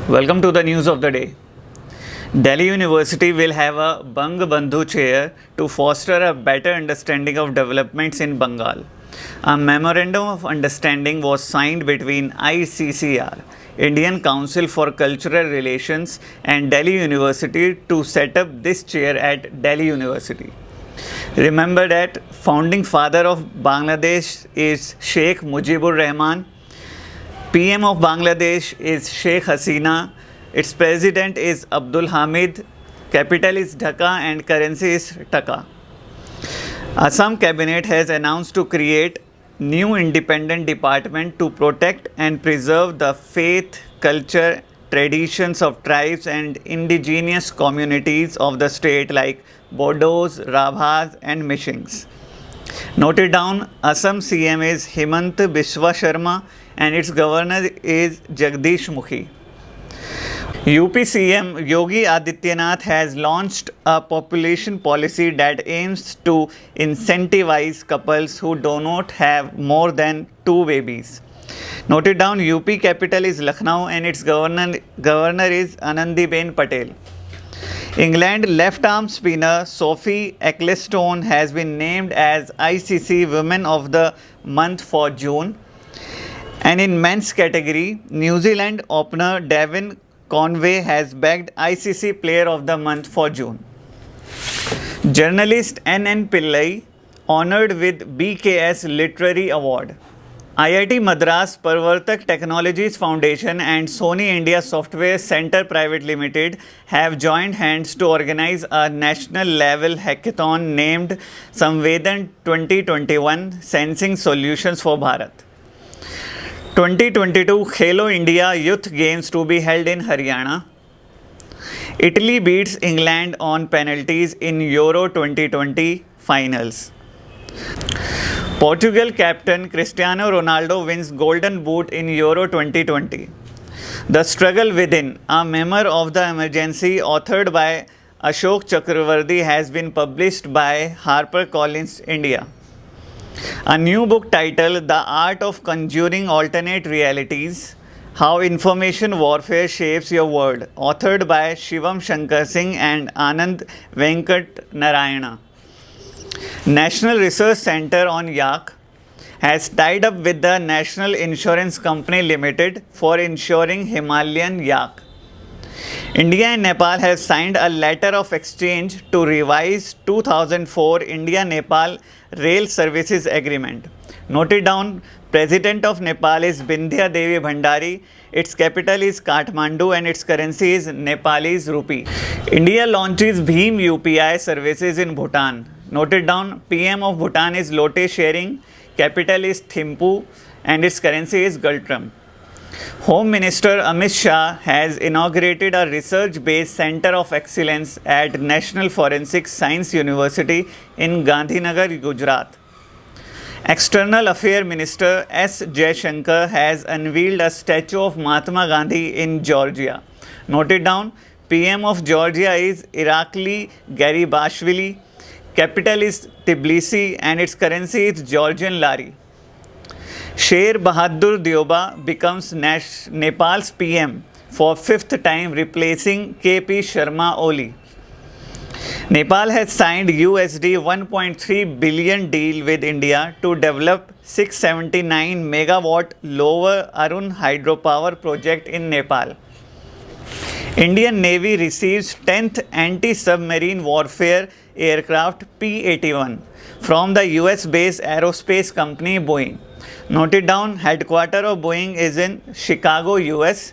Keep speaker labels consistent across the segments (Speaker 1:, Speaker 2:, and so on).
Speaker 1: Welcome to the news of the day. Delhi University will have a Bang Bandhu chair to foster a better understanding of developments in Bengal. A memorandum of understanding was signed between ICCR, Indian Council for Cultural Relations, and Delhi University to set up this chair at Delhi University. Remember that founding father of Bangladesh is Sheikh Mujibur Rahman. PM of Bangladesh is Sheikh Hasina. Its president is Abdul Hamid. Capital is Dhaka and currency is Taka. Assam cabinet has announced to create new independent department to protect and preserve the faith, culture, traditions of tribes and indigenous communities of the state like Bodos, Rabhas and Mishings. Noted down, Assam CM is Himant Biswa Sharma and its governor is Jagdish Mukhi. UP CM Yogi Adityanath has launched a population policy that aims to incentivize couples who do not have more than 2 babies. Noted down, UP capital is Lucknow and its governor is Anandiben Patel. England left-arm spinner Sophie Ecclestone has been named as ICC Women of the Month for June. And in men's category, New Zealand opener Devin Conway has bagged ICC Player of the Month for June. Journalist N.N. Pillai honored with BKS Literary Award. IIT Madras Parvartak Technologies Foundation and Sony India Software Centre Private Limited have joined hands to organize a national level hackathon named Samvedan 2021 Sensing Solutions for Bharat. 2022 Khelo India Youth Games to be held in Haryana. Italy beats England on penalties in Euro 2020 finals. Portugal captain Cristiano Ronaldo wins Golden Boot in Euro 2020. The Struggle Within, a memoir of the emergency authored by Ashok Chakravarti, has been published by HarperCollins India. A new book titled The Art of Conjuring Alternate Realities, How Information Warfare Shapes Your World, authored by Shivam Shankar Singh and Anand Venkat Narayana. National Research Centre on Yak has tied up with the National Insurance Company Limited for insuring Himalayan yak. India and Nepal have signed a letter of exchange to revise 2004 India-Nepal Rail Services Agreement. Noted down, President of Nepal is Bindhya Devi Bhandari, its capital is Kathmandu and its currency is Nepalese rupee. India launches Bhim UPI services in Bhutan. Noted down, PM of Bhutan is Lote Shering, capital is Thimphu and its currency is Galtram. Home Minister Amit Shah has inaugurated a research-based Centre of Excellence at National Forensic Science University in Gandhinagar, Gujarat. External Affairs Minister S. Jaishankar has unveiled a statue of Mahatma Gandhi in Georgia. Noted down, PM of Georgia is Irakli Garibashvili, capital is Tbilisi and its currency is Georgian lari. Sher Bahadur Deoba becomes Nepal's PM for 5th time, replacing KP Sharma Oli. Nepal has signed USD 1.3 billion deal with India to develop 679 megawatt Lower Arun hydropower project in Nepal. Indian Navy receives 10th anti-submarine warfare aircraft P-81 from the US-based aerospace company Boeing. Noted down, headquarters of Boeing is in Chicago, US.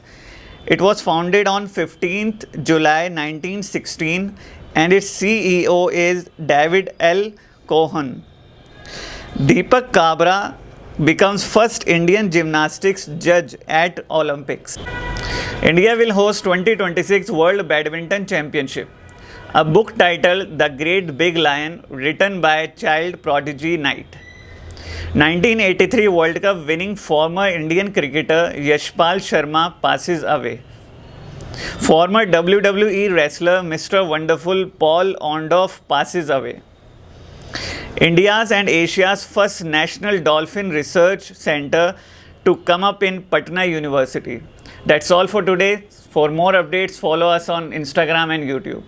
Speaker 1: It was founded on 15th July 1916 and its CEO is David L. Cohen. Deepak Kabra becomes first Indian gymnastics judge at Olympics. India will host 2026 World Badminton Championship. A book titled The Great Big Lion, written by child prodigy Knight. 1983 World Cup winning former Indian cricketer Yashpal Sharma passes away. Former WWE wrestler Mr. Wonderful Paul Orndorff passes away. India's and Asia's first National Dolphin Research Center to come up in Patna University. That's all for today. For more updates, follow us on Instagram and YouTube.